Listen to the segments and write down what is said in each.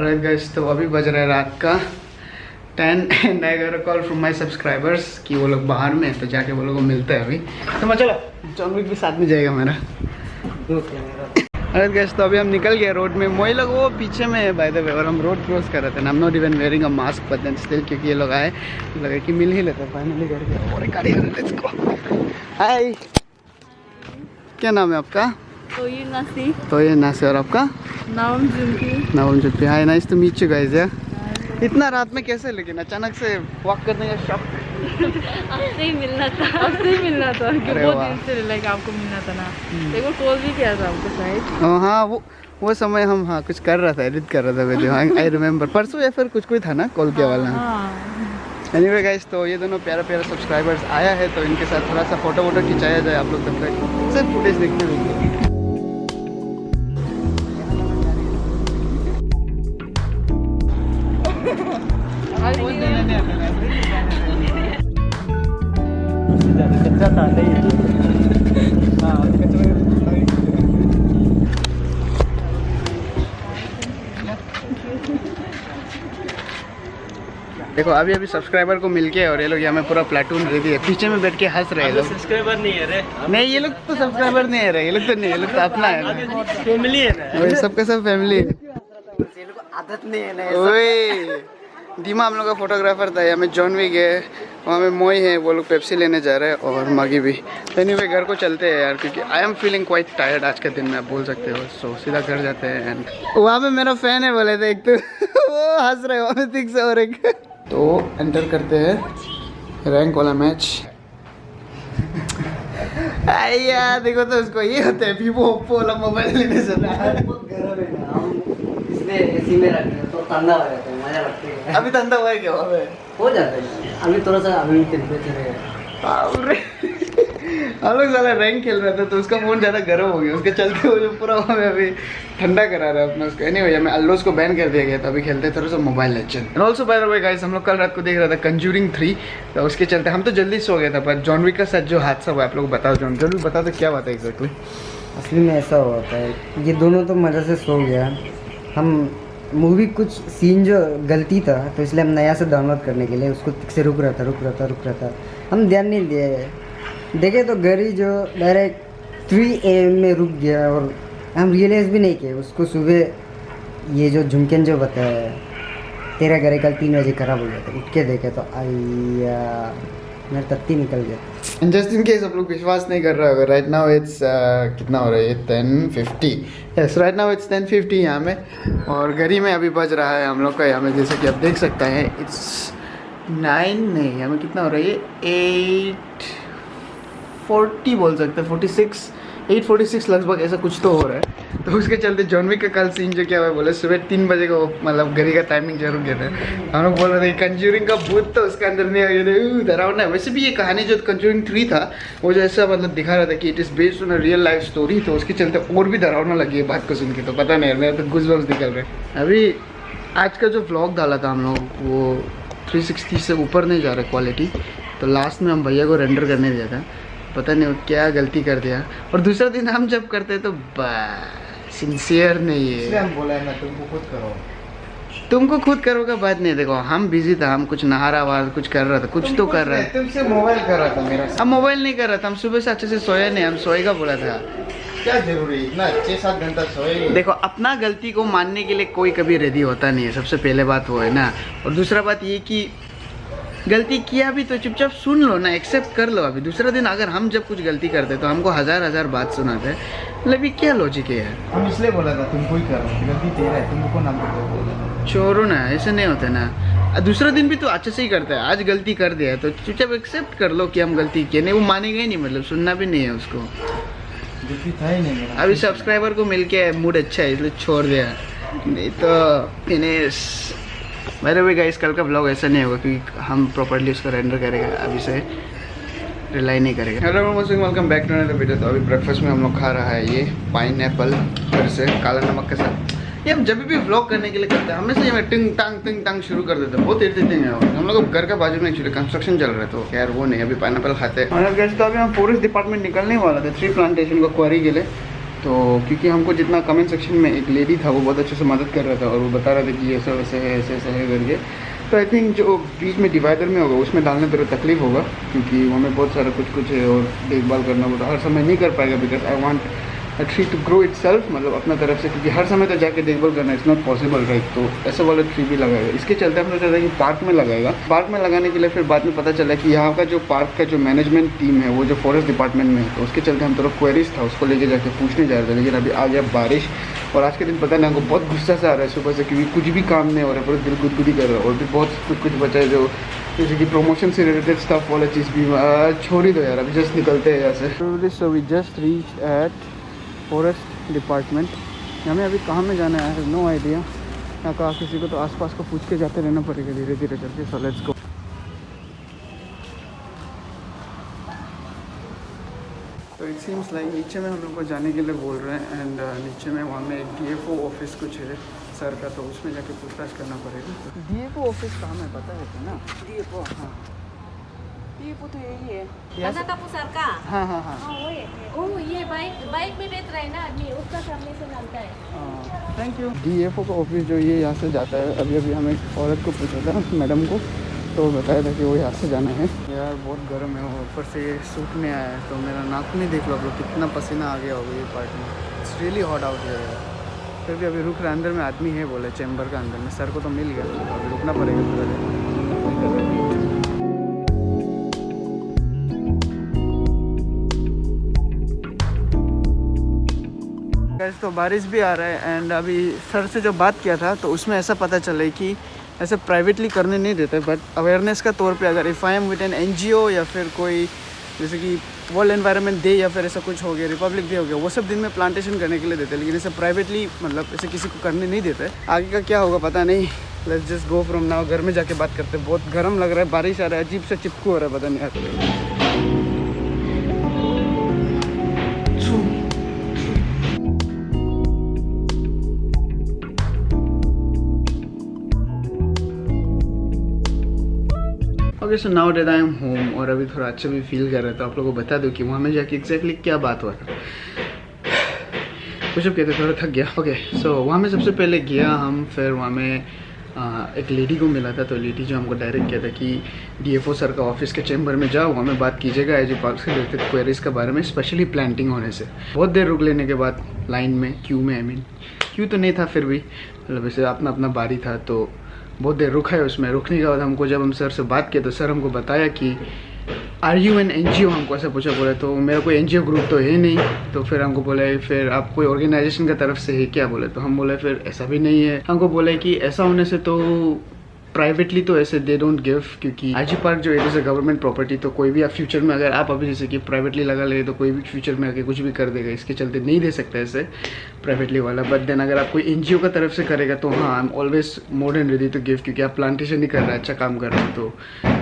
और गाइस तो अभी बज रहा है रात का 10 and I got a call from my subscribers कि वो लोग बाहर में हैं, तो जाके वो लोग को मिलते हैं अभी। तो मैं चलो जॉन विक भी साथ में जाएगा मेरा। अरे गाइस तो अभी हम निकल गए रोड में, मोई लोग वो पीछे में है बाय द वे, और हम रोड क्रॉस कर रहे थे। I am not even wearing a mask but then still, क्योंकि ये लोग आए लगे कि मिल ही लेते फाइनली करके। और गाड़ी आ रही है। हाय, क्या नाम है आपका? तो ये नासी। और आपका? नाम जुम्पी। Hi, nice to meet you guys. यार इतना रात में कैसे, लेकिन अचानक से वॉक करने का शौक? आपसे ही मिलना था कि बहुत दिन से लाइक आपको मिलना था ना। एक बार कॉल भी किया था आपको शायद। हाँ वो समय हम कुछ कर रहा था, एडिट कर रहा था वीडियो। आई रिमेम्बर परसों या फिर कुछ कोई था ना कॉल किया वाला। एनीवे गाइस तो ये दोनों प्यारा सब्सक्राइबर्स आया है, तो इनके साथ थोड़ा सा फोटो खिंचाया जाए। आप लोग तब तक सिर्फ फुटेज देखने मिलेंगे। देखो अभी सब्सक्राइबर को मिलके, और ये लोग हमें पूरा प्लाटून रेडी है, पीछे में बैठ के हंस रहे हैं लोग। सब्सक्राइबर नहीं है रे। नहीं, ये लोग तो सब्सक्राइबर नहीं है रे, ये लोग तो नहीं, ये लोग तो अपना है, फैमिली है वही सबका सब फैमिली है। आदत नहीं है ना। ओए दीमा हम लोग का फोटोग्राफर था, हमें जॉन विक है, वहाँ में मोई है, वो लोग पेप्सी लेने जा रहे हैं, और मागी भी। एनीवे घर को चलते हैं यार, क्योंकि I am feeling quite tired आज के दिन में, आप बोल सकते हो। सो सीधा घर जाते हैं। एंड वहाँ पे मेरा फैन है बोले थे एक, तो वो हंस रहे हो ठीक से। और एक तो एंटर करते हैं रैंक वाला मैच। आया देखो तो उसको ये होता है वीवो ओप्पो वाला मोबाइल लेने से एसी में रखते तो ठंडा हो जाता है, मजा लगता है। अभी ठंडा हुआ है क्या? हो जाता है अभी थोड़ा सा, अभी टेम्परेचर है। हम लोग साला रैंक खेल रहे थे, तो उसका फोन ज़्यादा गर्म हो गया, उसके चलते वो जो पूरा हमें अभी ठंडा करा रहा है अपना उसको। एनीवे हमें अल्लोस को बैन कर दिया गया था, अभी खेलते थोड़ा सा mobile legend. And also by the way guys, हम लोग कल रात को देख रहा था कंज्यूरिंग 3, तो उसके चलते हम तो जल्दी सो गया था। पर जॉन विक का साथ जो हादसा हुआ आप लोग बताओ, जॉन विक बता दो क्या बात है एग्जैक्टली। असली में ऐसा होता है, ये दोनों तो मज़े से सो गया। हम मूवी कुछ सीन जो गलती था, तो इसलिए हम नया से डाउनलोड करने के लिए उसको से रुक रहा था। हम ध्यान नहीं दिए, देखे तो गाड़ी जो डायरेक्ट 3 AM में रुक गया, और हम रियलाइज़ भी नहीं किए उसको। सुबह ये जो झुमकेन जो बताया तेरा गाड़ी कल 3 बजे खराब हो गया था, उठ के देखे तो आया मेरा तत्ती निकल गया। जस्ट इन केस आप लोग विश्वास नहीं कर रहे होगा, राइट नाउ इट्स कितना हो रहा है, 10:50। यस, राइट नाउ इट्स 10:50 यहाँ में, और घड़ी में अभी बज रहा है हम लोग का यहाँ में, जैसे कि आप देख सकते हैं इट्स 9 नहीं, हमें कितना हो रहा है, 8:40 बोल सकते हैं, 8:46 लगभग ऐसा कुछ तो हो रहा है। तो उसके चलते जॉन विक का कल सीन जो क्या हुआ, बोले सुबह 3 बजे को, मतलब घड़ी का टाइमिंग जरूर गया था। हम लोग बोल रहे थे कंज्यूरिंग का भूत तो उसके अंदर नहीं आ गया, डरावना है। वैसे भी ये कहानी जो कंज्यूरिंग 3 था, वो जो ऐसा मतलब दिखा रहा था कि it is based on a real life story, तो उसके चलते और भी डरावना लगी है बात को सुन के। तो पता नहीं, मेरा तो गूज़बम्स निकल रहे। अभी आज का जो व्लॉग डाला था हम लोग, वो 360 से ऊपर नहीं जा रहा क्वालिटी, तो लास्ट में हम भैया को रेंडर करने दिया था, पता नहीं क्या गलती कर दिया। और दूसरा दिन हम जब करते तो सिंसियर नहीं है, हम बोला है ना तुमको खुद करो का बात नहीं। देखो हम बिजी था, हम कुछ नहा रहा, कुछ कर रहा था, कुछ तो कर रहा था। तुमसे मोबाइल कर रहा था मेरा। हम मोबाइल नहीं कर रहा था, हम सुबह से अच्छे से सोए नहीं, हम सोएगा बोला था। क्या जरूरी इतना 6-7 घंटा सोए? देखो अपना गलती को मानने के लिए कोई कभी रेडी होता नहीं है, सबसे पहले बात वो है ना। और दूसरा बात ये कि गलती किया भी तो चुपचाप सुन लो ना, एक्सेप्ट कर लो। अभी दूसरा दिन अगर हम जब कुछ गलती करते तो हमको हजार बात सुनाते, मतलब ये क्या लॉजिक है यार। हम इसलिए बोला था तुमको ही कर रहा हूँ, गलती तेरा है, तुमको नाम बोला। छोड़ो ना, ऐसे नहीं होता ना। दूसरा दिन भी तो अच्छे से ही करता है, आज गलती कर दिया है तो चुपचाप एक्सेप्ट कर लो कि हम गलती किए। नहीं वो मानेगा ही नहीं, मतलब सुनना भी नहीं है उसको। गलती था ही नहीं। अभी सब्सक्राइबर को मिल के मूड अच्छा है इसलिए छोड़ दिया, नहीं तो फिनिश। मेरे भी गाइस कल का व्लॉग ऐसा नहीं होगा, क्योंकि हम प्रॉपर्ली उसको रेंडर करेगा, अभी से रिलाई नहीं करेगा। Hello welcome back to another video. तो अभी ब्रेकफास्ट में हम लोग खा रहा है ये पाइनएप्पल फिर से काला नमक के साथ। ये हम जब भी व्लॉग करने के लिए करते हैं हमेशा ये टिंग टांग शुरू कर देते हैं, बहुत इरिटेटिंग है। हम लोग घर के बाजू में एक्चुअली कंस्ट्रक्शन चल रहा है, तो यार वो नहीं, अभी पाइनएप्पल खाते हैं। और गाइस तो अभी हम फॉरेस्ट डिपार्टमेंट निकलने वाला थे, ट्री प्लांटेशन को क्वारी के लिए, तो क्योंकि हमको जितना कमेंट सेक्शन में एक लेडी था वो बहुत अच्छे से मदद कर रहा था और वो बता रहा था कि ऐसा वैसे है ऐसे ऐसे है करके। तो आई थिंक जो बीच में डिवाइडर में होगा उसमें डालने थोड़ा तकलीफ होगा क्योंकि हमें बहुत सारा कुछ है और देखभाल करना होगा, हर समय नहीं कर पाएगा because I want a tree to grow itself, मतलब अपना तरफ से, क्योंकि हर समय तो जाके देखभाल करना इट्स नॉट पॉसिबल राइट। तो ऐसा वाला ट्री भी लगाएगा। इसके चलते हम सोच रहे थे कि पार्क में लगाएगा। पार्क में लगाने के लिए फिर बाद में पता चला कि यहाँ का जो पार्क का जो मैनेजमेंट टीम है वो जो फॉरेस्ट डिपार्टमेंट में है, तो उसके चलते हम थोड़ा क्वेरीज था उसको लेके जाके पूछने जा रहे थे। लेकिन अभी आ गया बारिश और आज के दिन पता नहीं हमको बहुत गुस्सा से आ रहा है सुबह से क्योंकि कुछ भी काम नहीं हो रहा है, पूरा दिल गुदगुदी कर रहा है। और भी बहुत कुछ बचा है जो जैसे कि प्रमोशन से रिलेटेड स्टफ वाला चीज़ भी छोड़ ही दो यार, अभी जस्ट निकलते हैं यहाँ से। So we just reach at forest department. हमें अभी कहाँ में जाना है नो आइडिया। यहाँ कहा किसी को तो आसपास को पूछ के जाते रहना पड़ेगा धीरे धीरे करके। So let's go. तो इट सीम्स लाइक नीचे में हम लोग को जाने के लिए बोल रहे हैं एंड नीचे में वहाँ में एक DFO ऑफिस कुछ है सर का, तो उसमें जाके पूछताछ करना पड़ेगा। DFO ऑफिस कहाँ है पता है क्या ना? DFO हाँ DFO तो यही है। Yes. सर का। हाँ हाँ हाँ ये बाइक में बैठ रहा है ना आदमी, उसका सामने से नामता है। Thank you. DFO का ऑफिस जो ये यहाँ से जाता है। अभी अभी हमें औरत को पूछा था मैडम को, तो बताया था कि वो यहाँ से जाना है। यार बहुत गर्म है, ऊपर से सूखने आया है तो मेरा नाखून ही देख लो आप लोग कितना पसीना आ गया होगा ये पार्ट में। इट्स रियली हॉट आउट है यार। फिर भी अभी रुक रहा, अंदर में आदमी है बोले चैम्बर का अंदर में। सर को तो मिल गया, तो अभी रुकना पड़ेगा थोड़ा देर। तो बारिश भी आ रहा है एंड अभी सर से जो बात किया था तो उसमें ऐसा पता चला कि ऐसे प्राइवेटली करने नहीं देते, बट अवेयरनेस का तौर पे अगर if I am with an NGO या फिर कोई जैसे कि वर्ल्ड एनवायरनमेंट डे या फिर ऐसा कुछ हो गया, रिपब्लिक डे हो गया, वो सब दिन में प्लांटेशन करने के लिए देते हैं। लेकिन ऐसे प्राइवेटली मतलब ऐसे किसी को करने नहीं देते। आगे का क्या होगा पता नहीं। Let's just go from now. घर में जाके बात करते हैं। बहुत गर्म लग रहा है, बारिश आ रहा है, अजीब सा चिपकू हो रहा है, पता नहीं आता। Okay so now that I am home और अभी थोड़ा अच्छा भी फील कर रहा था। आप लोगों को बता दूं कि वहाँ में जाके एग्जैक्टली क्या बात हुआ था। कुछ अब कहते थोड़ा थक गया। ओके सो वहाँ में सबसे पहले गया हम, फिर वहाँ में एक लेडी को मिला था। तो लेडी जो हमको डायरेक्ट किया था कि DFO सर का ऑफिस के चैम्बर में जाओ, वहाँ में बात कीजिएगा एज ए पार्क से रिलेटेड क्वेरीज के बारे में, स्पेशली प्लांटिंग होने से। बहुत देर रुक लेने के बाद लाइन में क्यू में, आई मीन क्यू तो नहीं था फिर भी मतलब वैसे अपना अपना बारी था, तो बहुत देर रुका है। उसमें रुकने के बाद हमको जब हम सर से बात किया तो सर हमको बताया कि आर यू एन NGO, हमको ऐसा पूछा। बोले तो मेरा कोई NGO ग्रुप तो है नहीं। तो फिर हमको बोले फिर आप कोई ऑर्गेनाइजेशन की तरफ से है क्या? बोले तो हम बोले फिर ऐसा भी नहीं है। हमको बोले कि ऐसा होने से तो प्राइवेटली तो ऐसे दे डोंट गिव, क्योंकि IG पार्क जो है गवर्नमेंट प्रॉपर्टी, तो कोई भी आप फ्यूचर में अगर आप अभी जैसे कि प्राइवेटली लगा ले तो कोई भी फ्यूचर में आके कुछ भी कर देगा। इसके चलते नहीं दे सकता ऐसे प्राइवेटली वाला। बट देन अगर आप कोई NGO का तरफ से करेगा तो हाँ I am always more than ready to give, क्योंकि आप प्लांटेशन ही कर रहे हैं, अच्छा काम कर रहे हैं। तो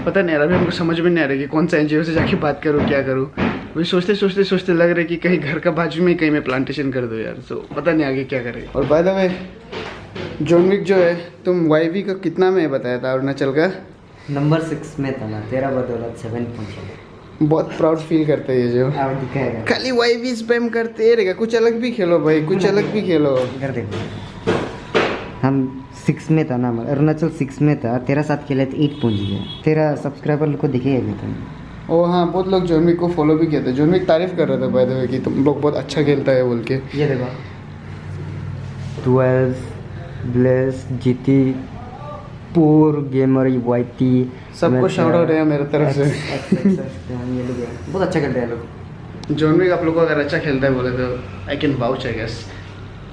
पता नहीं यार, अभी हमको समझ में नहीं आ रहा कि कौन सा NGO से जाके बात करूँ, क्या करूँ। अभी सोचते लग रहा है कि कहीं घर का बाजू में कहीं मैं प्लांटेशन कर दूँ यार। तो पता नहीं आगे क्या करेगा। और by the way John Wick जो है तुम YV का कितना में बताया था अरुणाचल का? नंबर 6 में था ना, तेरा बदौलत 7 पहुंचा। बहुत प्राउड फील करते हैं ये जो दिखाएगा। खाली YV स्पैम करते रहेगा। कुछ अलग भी खेलो भाई, कुछ अलग भी खेलो। कर देखो हम 6 में था ना, अरुणाचल 6 में था, तेरा साथ खेले तो 8 पहुंच गया। तेरा सब्सक्राइबर को दिखेगा भी तुम। ओ हाँ, बहुत लोग जॉन विक को फॉलो भी किया था। जॉन विक तारीफ कर रहा था बाय द वे कि तुम लोग बहुत अच्छा खेलता है बोल के। ये देखो 12 ब्लेस GT पूर गेमर YT सबको शाउट आउट है मेरे तरफ से। ये लोग बहुत अच्छा खेलते हैं लोग। जॉन विक आप लोग को अगर अच्छा खेलता है बोले तो I can vouch I guess,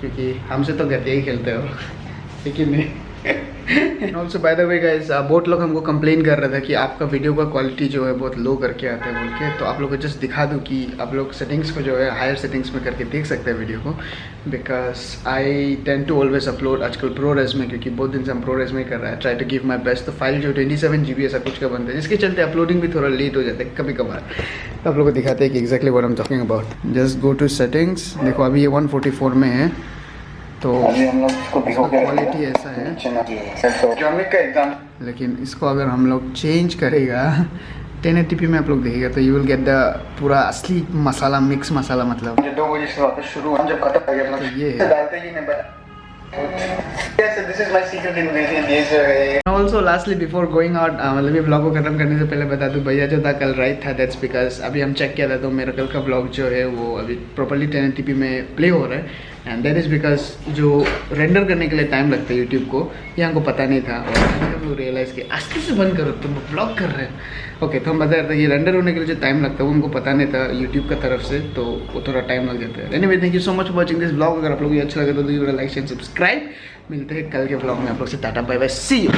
क्योंकि हमसे तो घटिया ही खेलते हो लेकिन नहीं। Also by the way guys, बहुत लोग हमको कंप्लेन कर रहे थे कि आपका वीडियो का क्वालिटी जो है बहुत लो करके आता है बोल के। तो आप लोग को जस्ट दिखा दूं कि आप लोग सेटिंग्स को जो है हायर सेटिंग्स में करके देख सकते हैं वीडियो को, because I tend to always upload आजकल प्रोरेस में, क्योंकि बहुत दिन से हम प्रोरेस में कर रहे हैं। Try to give my best. तो फाइल जो 27 GB ऐसा कुछ का बनता है, जिसके चलते अपलोडिंग भी थोड़ा लेट हो जाता है कभी कभार। तो आप लोग को दिखाते हैं कि exactly what I am talking about. Just go to settings. देखो अभी ये 144 में है, तो क्वालिटी ऐसा है। लेकिन इसको अगर हम लोग चेंज करेगा 1080p में आप लोग देखिएगा तो यू विल गेट द पूरा असली मसाला, मिक्स मसाला मतलब। 2 बजे से वापस शुरू हम जब खत्म हो गया तो ये डालते ही नहीं but Yes, this is my secret ingredient. ये जो है। Also, lastly, before going out, मतलब ये vlog को खत्म करने से पहले बता दूँ भैया जो था कल राइट था। That's because अभी हम चेक किया था तो मेरा कल का vlog जो है वो अभी properly 1080p में play हो रहा है। And that is because जो रेंडर करने के लिए टाइम लगता है यूट्यूब को, ये हमको पता नहीं था और हम लोग रियलाइज़ किया आस्ते से बंद करो तुम व्लॉग कर रहे हो। ओके, तो हम बता रहे थे ये रेंडर होने के लिए जो टाइम लगता है वो हमको पता नहीं था यूट्यूब का तरफ से, तो वो थोड़ा टाइम लग जाता है। Anyway, thank you so much for watching this vlog. अगर आप लोग ये अच्छा लगे तो लाइक शेयर सब्सक्राइब। मिलते हैं कल के व्लॉग में, आप लोग से tata bye bye, see you.